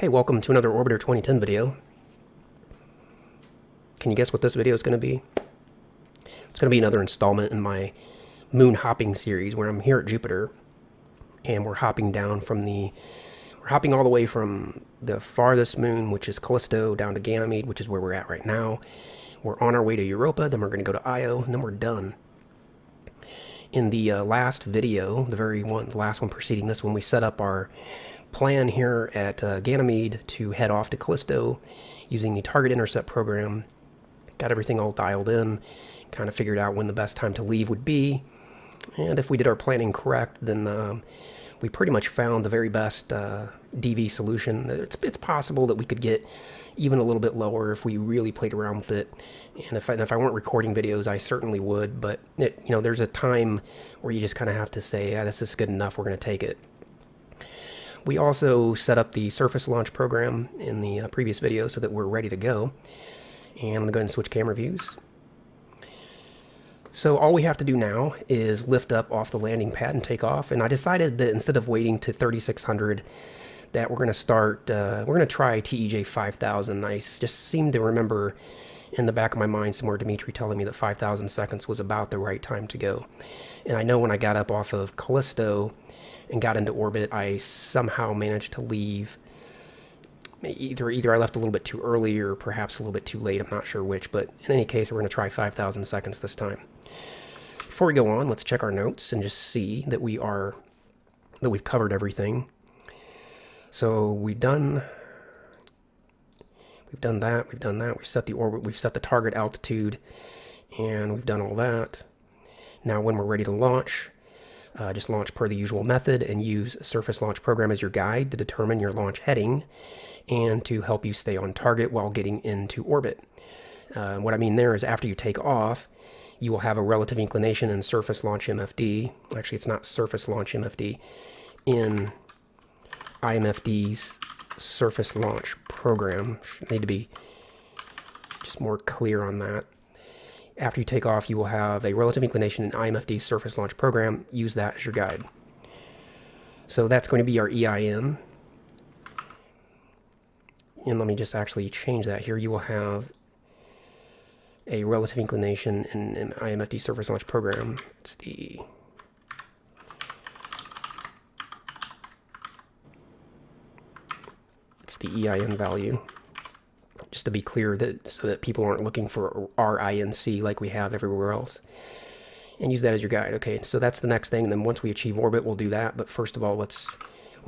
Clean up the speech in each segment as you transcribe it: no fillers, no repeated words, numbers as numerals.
Okay, welcome to another Orbiter 2010 video. Can you guess what this video is going to be? It's going to be another installment in my moon hopping series where I'm here at Jupiter and we're hopping all the way from the farthest moon, which is Callisto, down to Ganymede, which is where we're at right now. We're on our way to Europa, then we're going to go to Io, and then we're done. In the last video, the last one preceding this one, we set up our plan here at Ganymede to head off to Callisto using the target intercept program. Got everything all dialed in, kind of figured out when the best time to leave would be. And if we did our planning correct, then we pretty much found the very best DV solution. It's possible that we could get even a little bit lower if we really played around with it. And if I weren't recording videos, I certainly would. But there's a time where you just kind of have to say, yeah, this is good enough, we're going to take it. We also set up the surface launch program in the previous video so that we're ready to go. And I'm going to go ahead and switch camera views. So all we have to do now is lift up off the landing pad and take off. And I decided that instead of waiting to 3600, that we're going to try TEJ 5000. I just seem to remember in the back of my mind somewhere Dimitri telling me that 5,000 seconds was about the right time to go. And I know when I got up off of Callisto and got into orbit, I somehow managed to leave. Either I left a little bit too early or perhaps a little bit too late. I'm not sure which, but in any case, we're going to try 5,000 seconds this time. Before we go on, let's check our notes and just see that we've covered everything. So we've done that. We've set the orbit, we've set the target altitude, and we've done all that. Now when we're ready to launch, just launch per the usual method and use Surface Launch Program as your guide to determine your launch heading and to help you stay on target while getting into orbit. What I mean there is after you take off, you will have a relative inclination in Surface Launch MFD. Actually, it's not Surface Launch MFD. In IMFD's Surface Launch Program. Need to be just more clear on that. After you take off, you will have a relative inclination in IMFD's Surface Launch Program. Use that as your guide. So that's going to be our EIN. And let me just actually change that here. You will have a relative inclination in IMFD Surface Launch Program. It's the EIN value. Just to be clear, so that people aren't looking for RINC like we have everywhere else. And use that as your guide. Okay, so that's the next thing. And then once we achieve orbit, we'll do that. But first of all, let's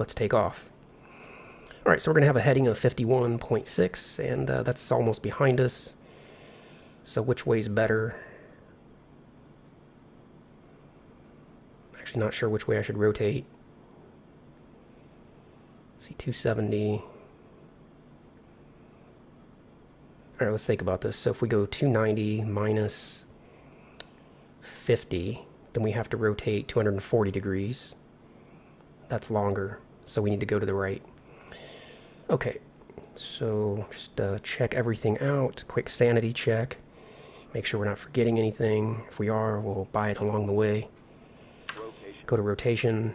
take off. All right, so we're going to have a heading of 51.6, and that's almost behind us. So which way's better? Actually, not sure which way I should rotate. Let's see, 270. All right, let's think about this. So if we go 290 minus 50, then we have to rotate 240 degrees. That's longer, so we need to go to the right. Okay, so just check everything out. Quick sanity check. Make sure we're not forgetting anything. If we are, we'll buy it along the way. Go to rotation.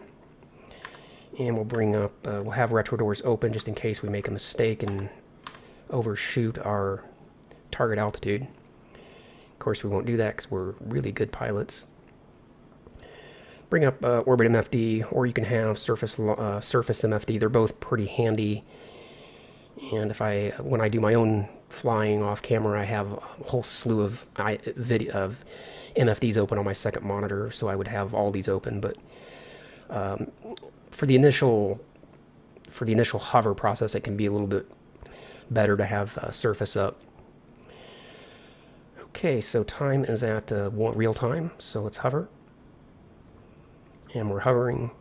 And we'll bring up, we'll have retro doors open just in case we make a mistake and overshoot our target altitude. Of course, we won't do that because we're really good pilots. Bring up Orbit MFD, or you can have Surface MFD. They're both pretty handy. And when I do my own flying off camera, I have a whole slew of MFDs open on my second monitor, so I would have all these open. But for the initial hover process, it can be a little bit better to have Surface up. Okay, so time is at real time, so let's hover. And we're hovering.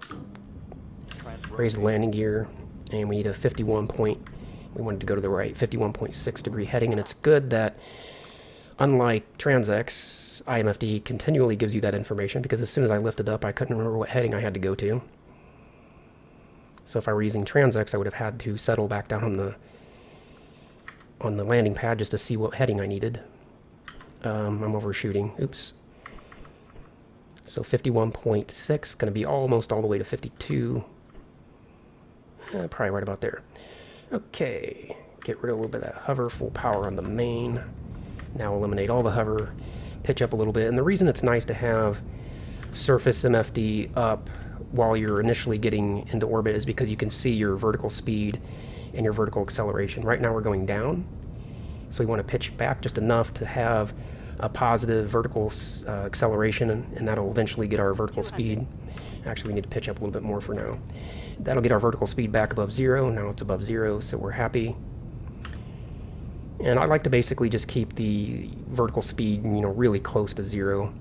Raise the landing gear, and we need a 51 point. We wanted to go to the right, 51.6 degree heading, and it's good that, unlike Transx, IMFD continually gives you that information, because as soon as I lifted up, I couldn't remember what heading I had to go to. So if I were using Transx, I would have had to settle back down on the landing pad just to see what heading I needed. I'm overshooting. Oops. So 51.6, going to be almost all the way to 52. Probably right about there. Okay, get rid of a little bit of that hover, full power on the main. Now eliminate all the hover, pitch up a little bit. And the reason it's nice to have surface MFD up while you're initially getting into orbit is because you can see your vertical speed and your vertical acceleration. Right now we're going down, so we want to pitch back just enough to have a positive vertical acceleration, and that'll eventually get our vertical speed. Actually, we need to pitch up a little bit more for now. That'll get our vertical speed back above 0. Now it's above 0, so we're happy. And I like to basically just keep the vertical speed, really close to 0.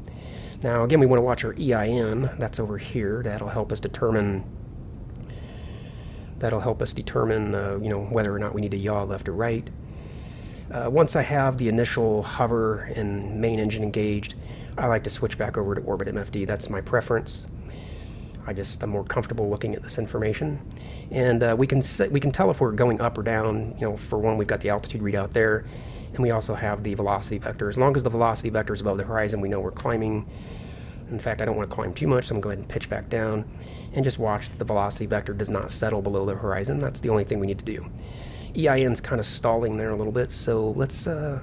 Now, again, we want to watch our EIN. That's over here. That'll help us determine whether or not we need to yaw left or right. Once I have the initial hover and main engine engaged, I like to switch back over to orbit MFD. That's my preference. I'm more comfortable looking at this information, and we can tell if we're going up or down. For one, we've got the altitude readout there, and we also have the velocity vector. As long as the velocity vector is above the horizon, we know we're climbing. In fact, I don't want to climb too much, so I'm going to go ahead and pitch back down and just watch that the velocity vector does not settle below the horizon. That's the only thing we need to do. EIN's kind of stalling there a little bit, so let's yaw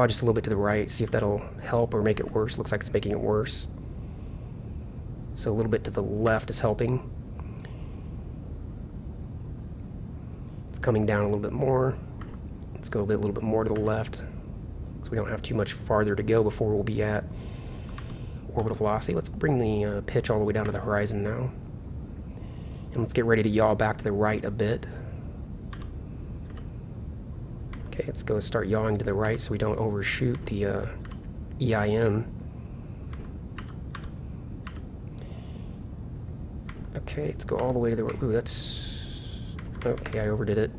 just a little bit to the right, see if that'll help or make it worse. Looks like it's making it worse. So a little bit to the left is helping. It's coming down a little bit more. Let's go a little bit more to the left, so we don't have too much farther to go before we'll be at orbital velocity. Let's bring the pitch all the way down to the horizon now. And let's get ready to yaw back to the right a bit. Okay, let's go start yawing to the right so we don't overshoot the EIN. Okay, let's go all the way to the right. Ooh, that's... Okay, I overdid it.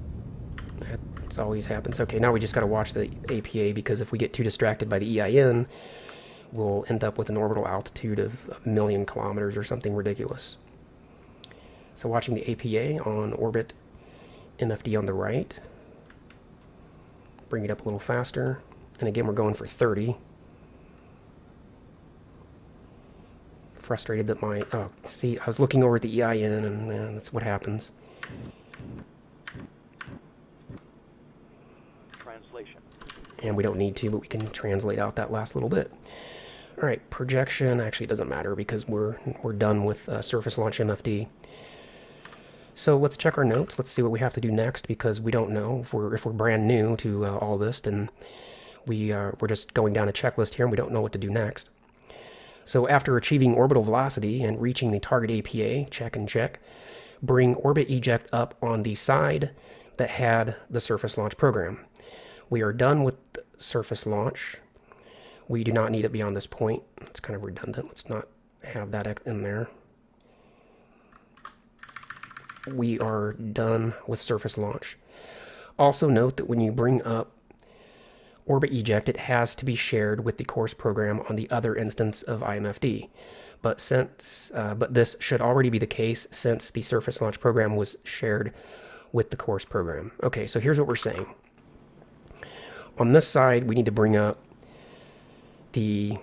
That always happens. Okay, now we just got to watch the APA, because if we get too distracted by the EIN, we'll end up with an orbital altitude of 1,000,000 kilometers or something ridiculous. So watching the APA on orbit MFD on the right. Bring it up a little faster. And again, we're going for 30. Frustrated that my... Oh, see, I was looking over at the EIN, and that's what happens. Translation. And we don't need to, but we can translate out that last little bit. All right, projection actually doesn't matter because we're done with surface launch MFD. So let's check our notes. Let's see what we have to do next, because we don't know. If we're brand new to all this, then we're just going down a checklist here, and we don't know what to do next. So after achieving orbital velocity and reaching the target APA, check and check, bring orbit eject up on the side that had the surface launch program. We are done with surface launch. We do not need it beyond this point. It's kind of redundant. Let's not have that in there. We are done with surface launch. Also note that when you bring up orbit eject, it has to be shared with the course program on the other instance of IMFD. But this should already be the case since the surface launch program was shared with the course program. Okay, so here's what we're saying. On this side, we need to bring up the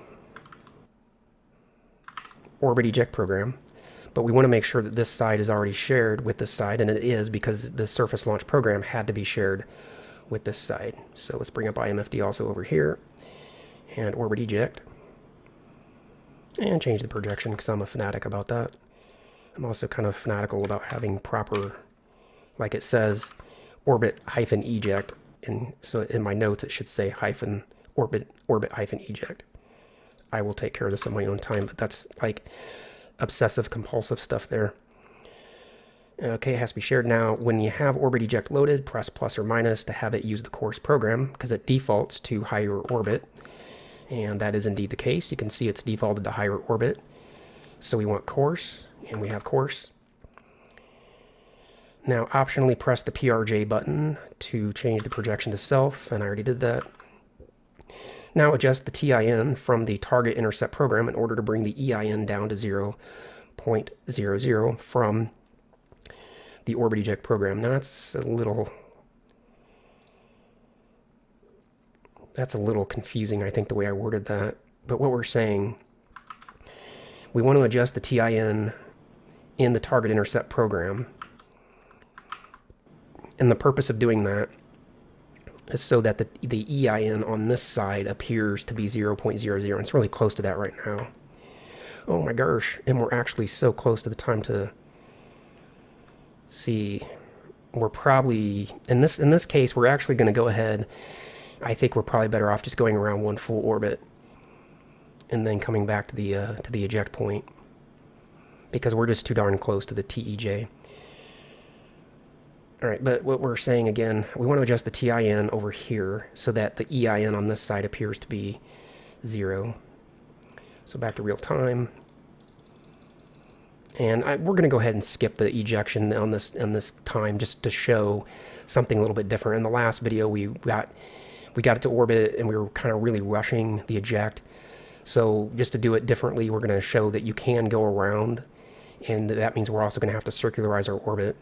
orbit eject program, but we want to make sure that this side is already shared with this side, and it is, because the surface launch program had to be shared with this side. So let's bring up IMFD also over here, and orbit eject, and change the projection because I'm a fanatic about that. I'm also kind of fanatical about having proper, like it says, orbit hyphen eject, and so in my notes it should say hyphen orbit hyphen eject. I will take care of this on my own time, but that's like obsessive compulsive stuff there. Okay, it has to be shared. Now, when you have orbit eject loaded, press plus or minus to have it use the course program, because it defaults to higher orbit, and that is indeed the case. You can see it's defaulted to higher orbit. So we want course, and we have course. Now, optionally press the PRJ button to change the projection to self, and I already did that. Now adjust the TIN from the target intercept program in order to bring the EIN down to 0.00 from the orbit eject program. Now that's a little confusing, I think, the way I worded that. But what we're saying, we want to adjust the TIN in the target intercept program And the purpose of doing that is so that the EIN on this side appears to be 0.00. And it's really close to that right now. Oh my gosh. And we're actually so close to the time to see. We're probably, in this case, we're actually going to go ahead. I think we're probably better off just going around one full orbit and then coming back to the eject point, because we're just too darn close to the TEJ. All right, but what we're saying again, we want to adjust the TIN over here so that the EIN on this side appears to be 0. So back to real time. And we're going to go ahead and skip the ejection on this time just to show something a little bit different. In the last video, we got it to orbit and we were kind of really rushing the eject. So just to do it differently, we're going to show that you can go around, and that means we're also going to have to circularize our orbit.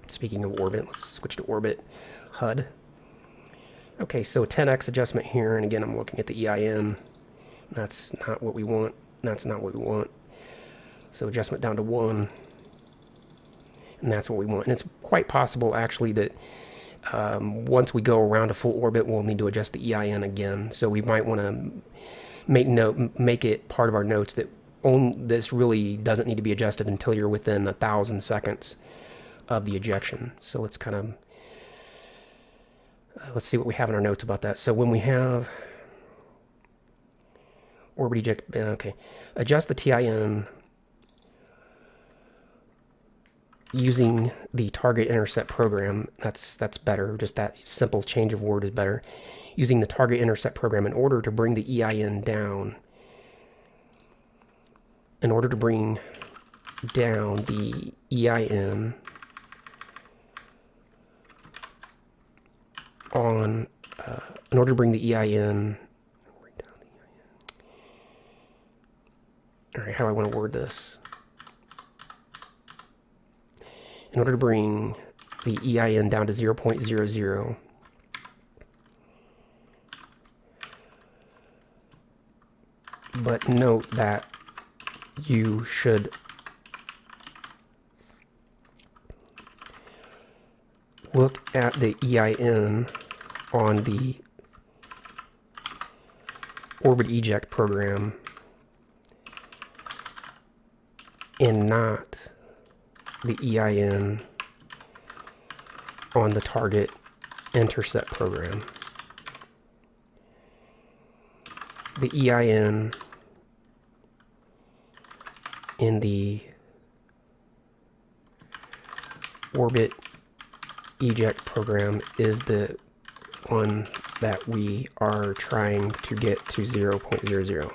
Speaking of orbit, let's switch to orbit HUD. Okay, so 10x adjustment here, and again, I'm looking at the EIN. That's not what we want. That's not what we want. So adjustment down to 1, and that's what we want. And it's quite possible, actually, that once we go around a full orbit, we'll need to adjust the EIN again. So we might want to make it part of our notes that this really doesn't need to be adjusted until you're within 1,000 seconds of the ejection. So let's kind of let's see what we have in our notes about that. So when we have orbit eject, okay, adjust the TIN using the target intercept program. That's better. Just that simple change of word is better. Using the target intercept program in order to bring the EIN down. In order to bring down the EIN on, in order to bring the EIN, all right, how do I want to word this? In order to bring the EIN down to 0.00, but note that you should look at the EIN on the orbit eject program and not the EIN on the target intercept program. The EIN in the orbit eject program is the one that we are trying to get to 0.00.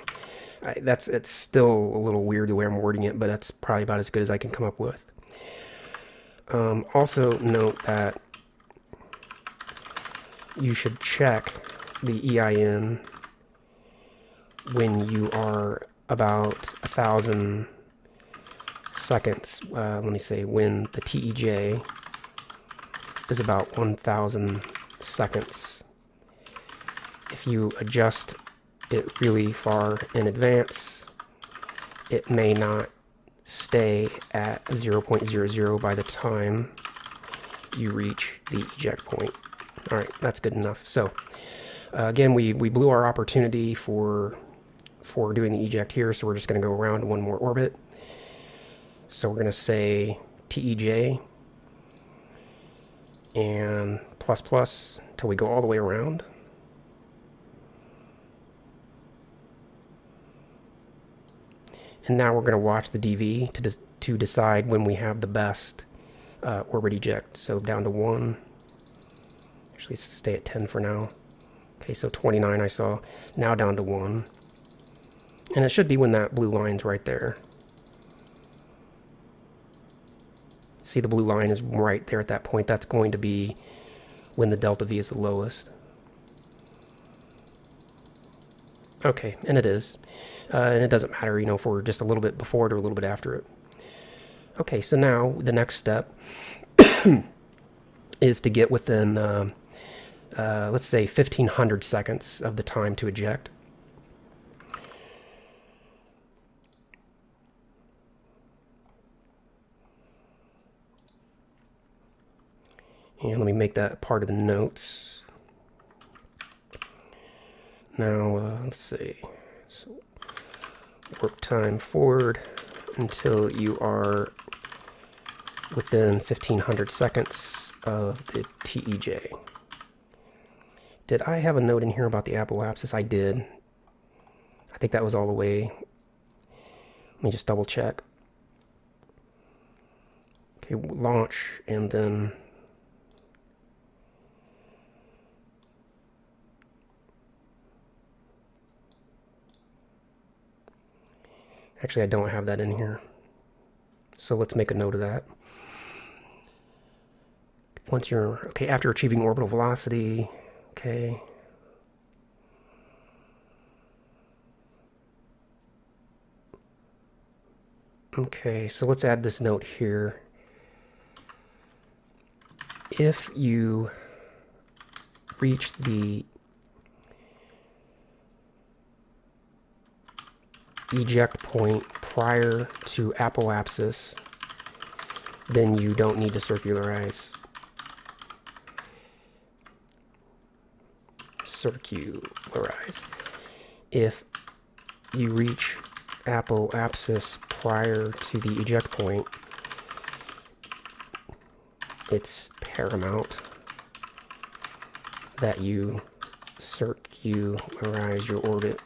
It's still a little weird the way I'm wording it, but that's probably about as good as I can come up with. Also note that you should check the EIN when you are about 1,000 seconds. Let me say when the TEJ is about 1,000 seconds. If you adjust it really far in advance, it may not stay at 0.00 by the time you reach the eject point. All right, that's good enough. So again, we blew our opportunity for doing the eject here, so we're just going to go around one more orbit. So we're going to say TEJ and plus plus until we go all the way around. And now we're going to watch the DV to decide when we have the best orbit eject. So down to 1. Actually, let's stay at 10 for now. Okay, so 29 I saw. Now down to 1. And it should be when that blue line's right there. See, the blue line is right there at that point. That's going to be when the delta V is the lowest. Okay, and it is. And it doesn't matter, you know, if we're just a little bit before it or a little bit after it. Okay, so now the next step is to get within, let's say, 1,500 seconds of the time to eject. And let me make that part of the notes. Now, let's see. So, warp time forward until you are within 1500 seconds of the TEJ. Did I have a note in here about the apoapsis? I did. I think that was all the way. Let me just double check. Okay, launch, and then actually I don't have that in here. So let's make a note of that. Once you're, okay, after achieving orbital velocity, okay. Okay, so let's add this note here. If you reach the eject point prior to apoapsis, then you don't need to circularize. Circularize. If you reach apoapsis prior to the eject point, it's paramount that you circularize your orbit.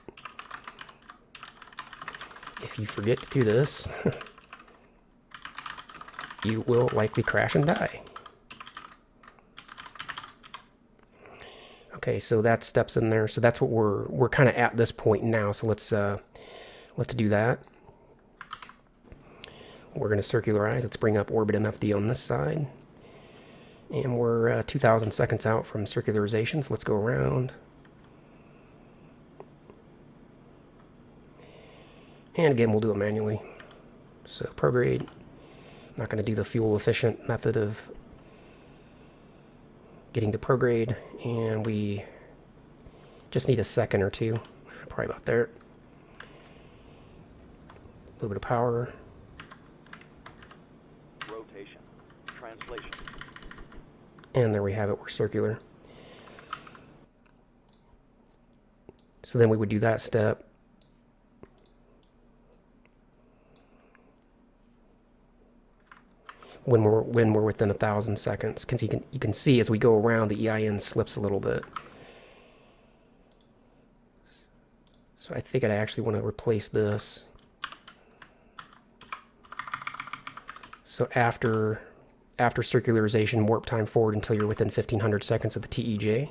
If you forget to do this, you will likely crash and die. Okay, so that steps in there. So that's what we're kind of at this point now. So let's do that. We're going to circularize. Let's bring up orbit IMFD on this side. And we're 2,000 seconds out from circularization, so let's go around. And again, we'll do it manually. So prograde. I'm not going to do the fuel efficient method of getting to prograde, and we just need a second or two, probably about there. A little bit of power. Rotation. Translation. And there we have it, we're circular. So then we would do that step. When we're within 1,000 seconds, because you can see as we go around, the EIN slips a little bit. So I think I actually want to replace this. So after circularization, warp time forward until you're within 1,500 seconds of the TEJ.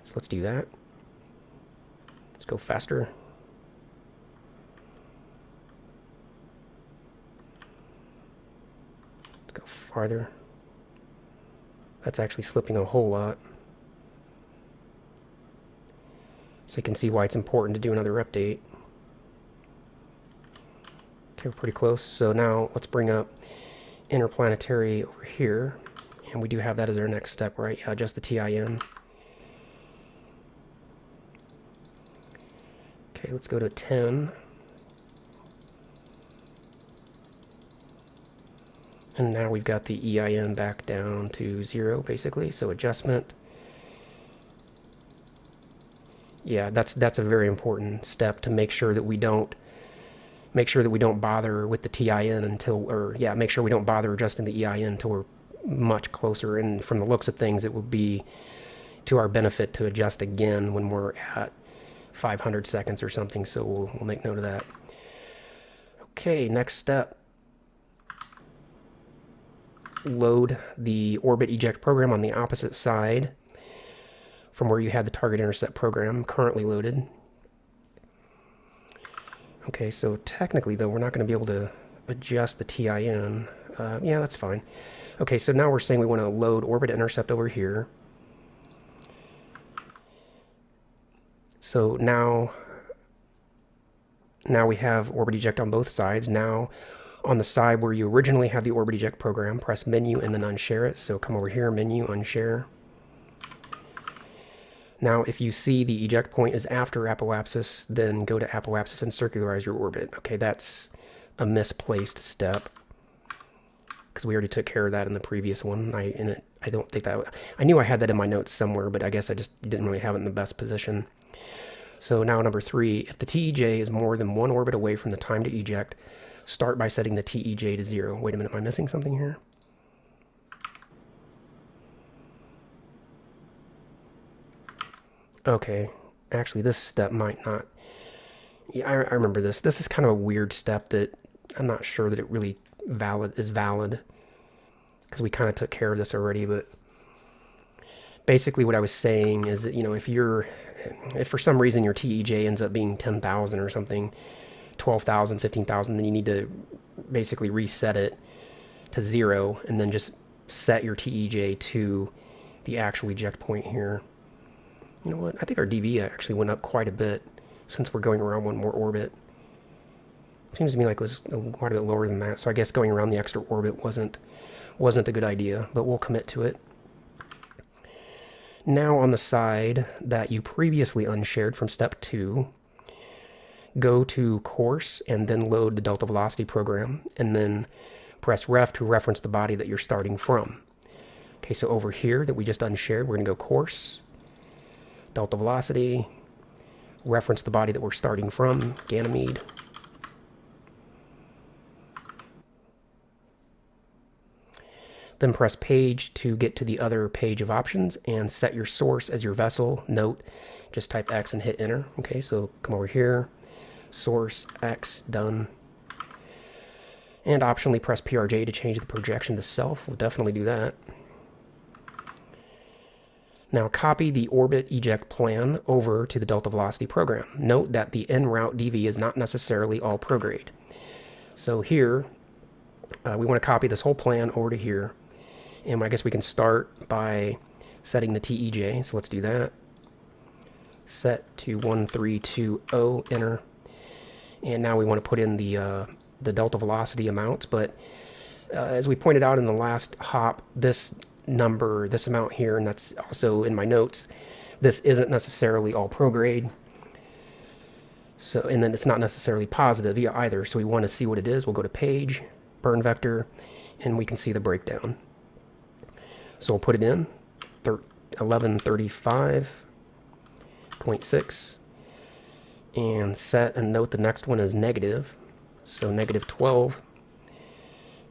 So let's do that. Let's go faster. Go farther. That's actually slipping a whole lot. So you can see why it's important to do another update. Okay, we're pretty close. So now let's bring up interplanetary over here. And we do have that as our next step, right? Yeah, adjust the TIN. Okay, let's go to 10. And now we've got the EIN back down to 0, basically. So adjustment. Yeah, that's a very important step to make sure that we don't bother with the TIN until, or yeah, make sure we don't bother adjusting the EIN until we're much closer. And from the looks of things, it would be to our benefit to adjust again when we're at 500 seconds or something. So we'll make note of that. Okay, next step. Load the orbit eject program on the opposite side from where you had the target intercept program currently loaded. Okay, so technically though, we're not going to be able to adjust the TIN. Yeah, that's fine. Okay, so now we're saying we want to load orbit intercept over here. So now we have orbit eject on both sides. Now on the side where you originally had the orbit eject program, press menu and then unshare it. So come over here, menu, unshare. Now if you see the eject point is after apoapsis, then go to apoapsis and circularize your orbit. Okay, that's a misplaced step. because we already took care of that in the previous one. I don't think that, I knew I had that in my notes somewhere, but I guess I just didn't really have it in the best position. So now number 3, if the TEJ is more than 1 orbit away from the time to eject, start by setting the TEJ to 0. Wait a minute, am I missing something here? Okay, actually this step might not. Yeah, I remember this. This is kind of a weird step that I'm not sure that it really is valid, because we kind of took care of this already. But basically what I was saying is that, if for some reason your TEJ ends up being 10,000 or something, 12,000, 15,000, then you need to basically reset it to 0 and then just set your TEJ to the actual eject point here. You know what? I think our DV actually went up quite a bit since we're going around one more orbit. Seems to me like it was quite a bit lower than that. So I guess going around the extra orbit wasn't a good idea, but we'll commit to it. Now on the side that you previously unshared from step 2, go to course and then load the delta velocity program, and then press ref to reference the body that you're starting from. Okay, so over here that we just unshared, we're going to go course, delta velocity, reference the body that we're starting from, Ganymede. Then press page to get to the other page of options and set your source as your vessel. Note, just type X and hit enter. Okay, so come over here, source, X, done. And optionally press PRJ to change the projection to self. We'll definitely do that. Now copy the orbit eject plan over to the delta velocity program. Note that the en route DV is not necessarily all prograde. So here, we want to copy this whole plan over to here. And I guess we can start by setting the TEJ. So let's do that. Set to 1320, enter. And now we want to put in the delta velocity amounts. But as we pointed out in the last hop, this number, this amount here, and that's also in my notes, this isn't necessarily all prograde. So, and then it's not necessarily positive either. So we want to see what it is. We'll go to page, burn vector, and we can see the breakdown. So we'll put it in 1135.6 and set, and note the next one is negative, so negative 12,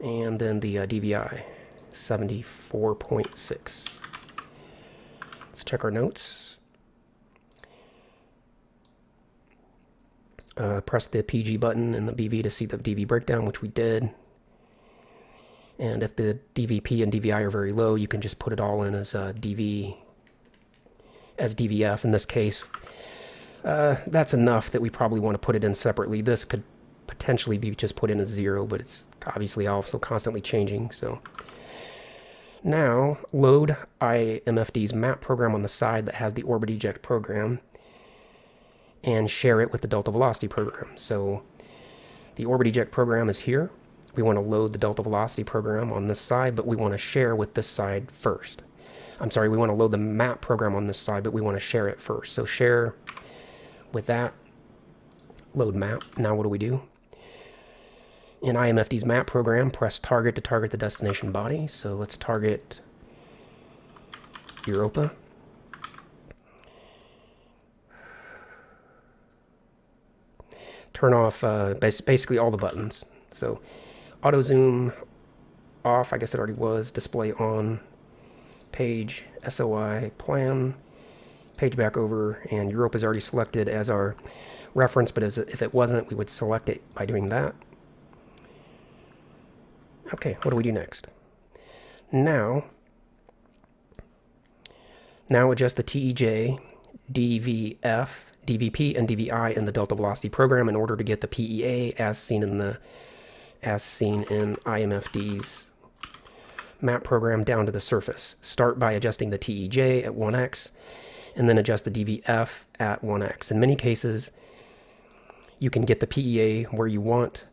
and then the DVI 74.6. Let's check our notes. Press the PG button in the BV to see the DV breakdown, which we did. And if the DVP and DVI are very low, you can just put it all in as DVF. In this case, that's enough that we probably want to put it in separately. This could potentially be just put in as 0, but it's obviously also constantly changing. So now load IMFD's map program on the side that has the orbit eject program and share it with the delta velocity program. So the orbit eject program is here. We want to load the delta velocity program on this side, but we want to share with this side first. I'm sorry, we want to load the map program on this side, but we want to share it first. So share with that, load map. Now what do we do? In IMFD's map program, press target to target the destination body. So let's target Europa. Turn off basically all the buttons. So auto zoom off, I guess it already was. Display on, page, SOI, plan, page back over, and Europa is already selected as our reference, but if it wasn't, we would select it by doing that. Okay, what do we do next? Now adjust the TEJ, DVF, DVP, and DVI in the delta velocity program in order to get the PEA as seen in IMFD's map program down to the surface. Start by adjusting the TEJ at 1x and then adjust the DVF at 1x. In many cases, you can get the PEA where you want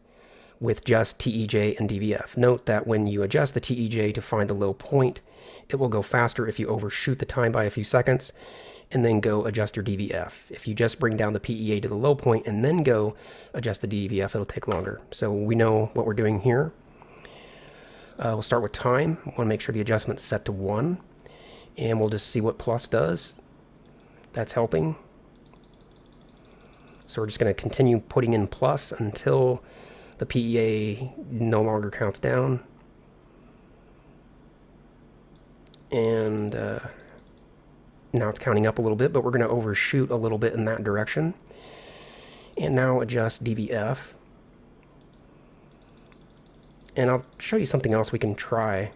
with just TEJ and DVF. Note that when you adjust the TEJ to find the low point, it will go faster if you overshoot the time by a few seconds and then go adjust your DVF. If you just bring down the PEA to the low point and then go adjust the DVF, it'll take longer. So we know what we're doing here. We'll start with time. We want to make sure the adjustment's set to 1. And we'll just see what plus does. That's helping. So we're just going to continue putting in plus until the PEA no longer counts down. And now it's counting up a little bit, but we're going to overshoot a little bit in that direction. And now adjust DVF. And I'll show you something else we can try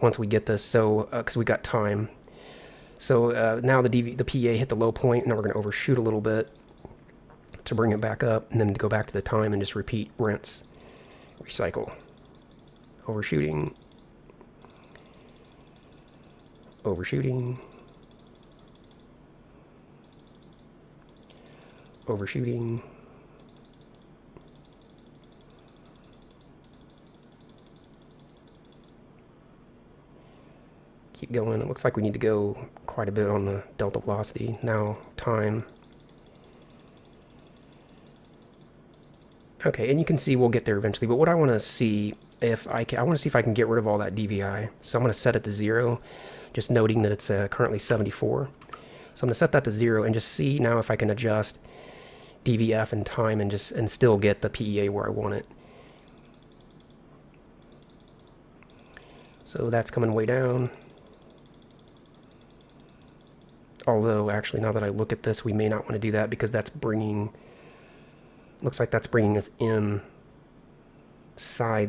once we get this. So, because we got time. So now the PEA hit the low point. Now we're going to overshoot a little bit to bring it back up, and then to go back to the time and just repeat, rinse, recycle, overshooting, overshooting, overshooting. Keep going. It looks like we need to go quite a bit on the delta velocity. Now time. Okay, and you can see we'll get there eventually, but what I want to see if I want to see if I can get rid of all that DVI. So I'm going to set it to 0, just noting that it's currently 74. So I'm going to set that to 0 and just see now if I can adjust DVF and time and still get the PEA where I want it. So that's coming way down. Although, actually, now that I look at this, we may not want to do that because that's bringing... Looks like that's bringing us inside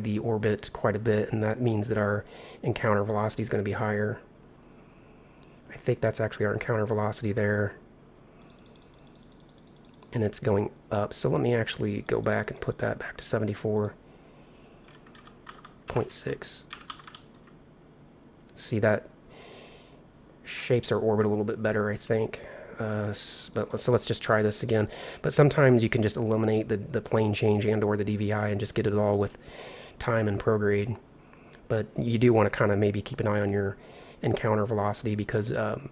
the orbit quite a bit, and that means that our encounter velocity is going to be higher. I think that's actually our encounter velocity there. And it's going up. So let me actually go back and put that back to 74.6. See, that shapes our orbit a little bit better, I think. So let's just try this again. But sometimes you can just eliminate the plane change and or the DVI and just get it all with time and prograde. But you do want to kind of maybe keep an eye on your encounter velocity because the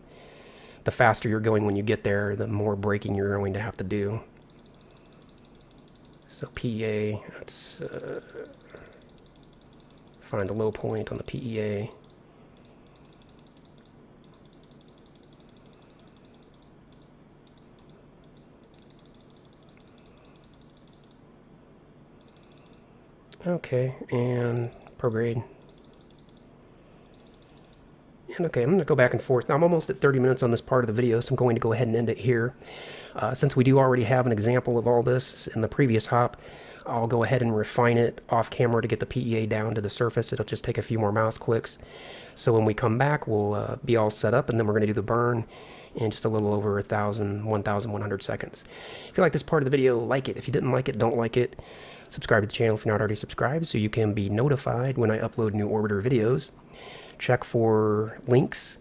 faster you're going when you get there, the more braking you're going to have to do. So PEA, let's find the low point on the PEA. Okay, and prograde. And okay, I'm going to go back and forth. Now I'm almost at 30 minutes on this part of the video, so I'm going to go ahead and end it here. Since we do already have an example of all this in the previous hop, I'll go ahead and refine it off camera to get the PEA down to the surface. It'll just take a few more mouse clicks. So when we come back, we'll be all set up, and then we're going to do the burn in just a little over 1,100 seconds. If you like this part of the video, like it. If you didn't like it, don't like it. Subscribe to the channel if you're not already subscribed so you can be notified when I upload new orbiter videos. Check for links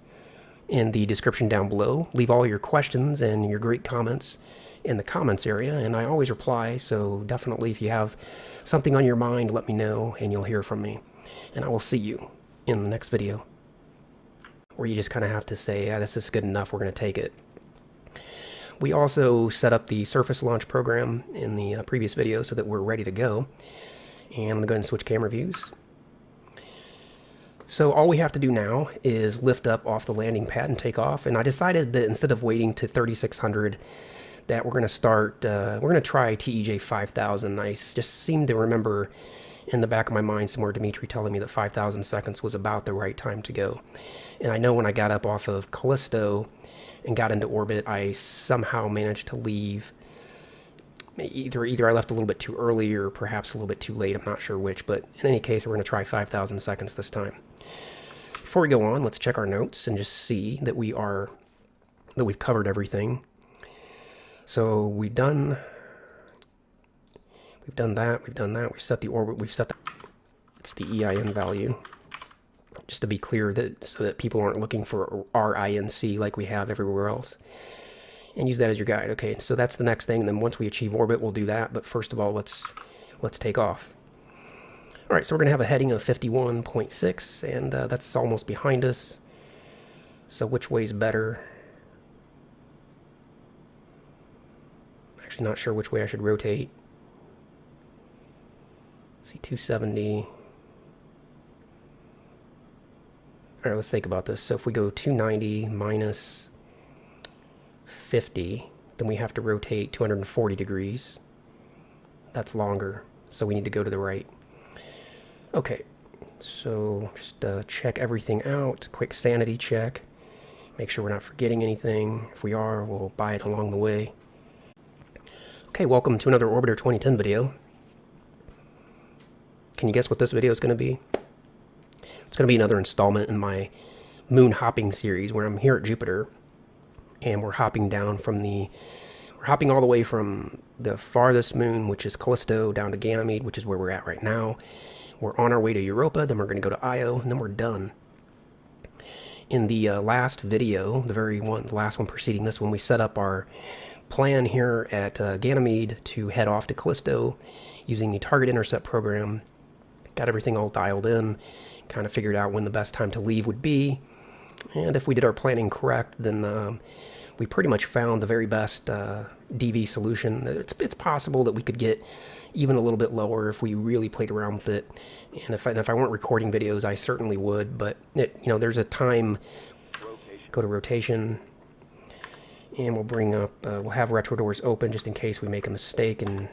in the description down below. Leave all your questions and your great comments in the comments area, and I always reply, so definitely if you have something on your mind, let me know and you'll hear from me. And I will see you in the next video, where you just kind of have to say, yeah, this is good enough, we're going to take it. We also set up the surface launch program in the previous video so that we're ready to go. And I'm going to go ahead and switch camera views. So all we have to do now is lift up off the landing pad and take off. And I decided that instead of waiting to 3,600, that we're going to start, we're going to try TEJ 5000. I just seem to remember in the back of my mind somewhere Dimitri telling me that 5,000 seconds was about the right time to go. And I know when I got up off of Callisto and got into orbit, I somehow managed to leave. Either I left a little bit too early or perhaps a little bit too late. I'm not sure which, but in any case, we're going to try 5,000 seconds this time. Before we go on, let's check our notes and just see that we've covered everything. So we've done that. We've set the orbit. It's the EIN value. Just to be clear, so that people aren't looking for RINC like we have everywhere else. And use that as your guide. Okay, so that's the next thing. And then once we achieve orbit, we'll do that. But first of all, let's take off. All right, so we're going to have a heading of 51.6, and that's almost behind us. So which way's better? Actually, not sure which way I should rotate. see, 270. All right, let's think about this. So if we go 290 minus 50, then we have to rotate 240 degrees. That's longer, so we need to go to the right. Okay, so just check everything out. Quick sanity check. Make sure we're not forgetting anything. If we are, we'll buy it along the way. Okay, welcome to another Orbiter 2010 video. Can you guess what this video is going to be? It's going to be another installment in my moon hopping series where I'm here at Jupiter and we're hopping down from we're hopping all the way from the farthest moon, which is Callisto, down to Ganymede, which is where we're at right now. We're on our way to Europa, then we're going to go to Io, and then we're done. In the last video, the last one preceding this one, we set up our plan here at Ganymede to head off to Callisto using the target intercept program. Got everything all dialed in, kind of figured out when the best time to leave would be. And if we did our planning correct, then we pretty much found the very best DV solution. It's possible that we could get even a little bit lower if we really played around with it. And if I weren't recording videos, I certainly would. But there's a time. Go to rotation, and we'll bring up. We'll have retro doors open just in case we make a mistake and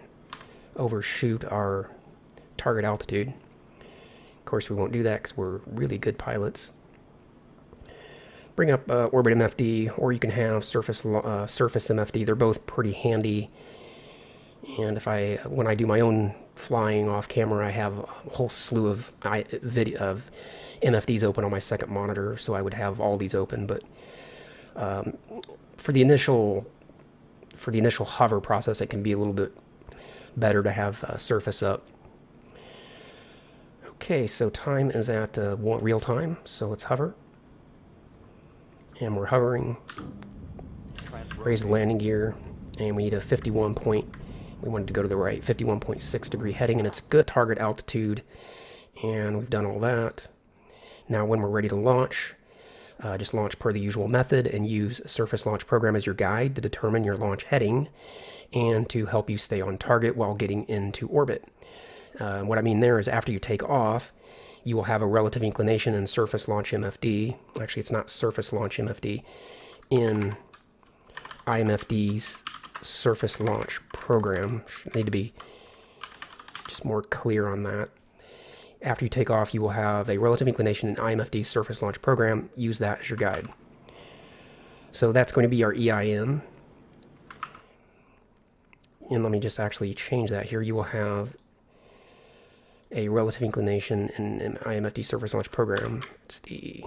overshoot our target altitude. Of course, we won't do that because we're really good pilots. Bring up Orbit MFD, or you can have Surface MFD. They're both pretty handy. And when I do my own flying off camera, I have a whole slew of MFDs open on my second monitor, so I would have all these open. But for the initial hover process, it can be a little bit better to have Surface up. Okay, so time is at real time, so let's hover. And we're hovering. Raise the landing gear, and we need a 51 point. We wanted to go to the right, 51.6 degree heading, and it's good target altitude. And we've done all that. Now, when we're ready to launch, just launch per the usual method and use Surface Launch Program as your guide to determine your launch heading and to help you stay on target while getting into orbit. What I mean there is after you take off, you will have a relative inclination in Surface Launch MFD. Actually, it's not Surface Launch MFD. In IMFD's Surface Launch Program. Need to be just more clear on that. After you take off, you will have a relative inclination in IMFD's Surface Launch Program. Use that as your guide. So that's going to be our EIN. And let me just actually change that here. You will have a relative inclination in IMFD Surface Launch Program. It's the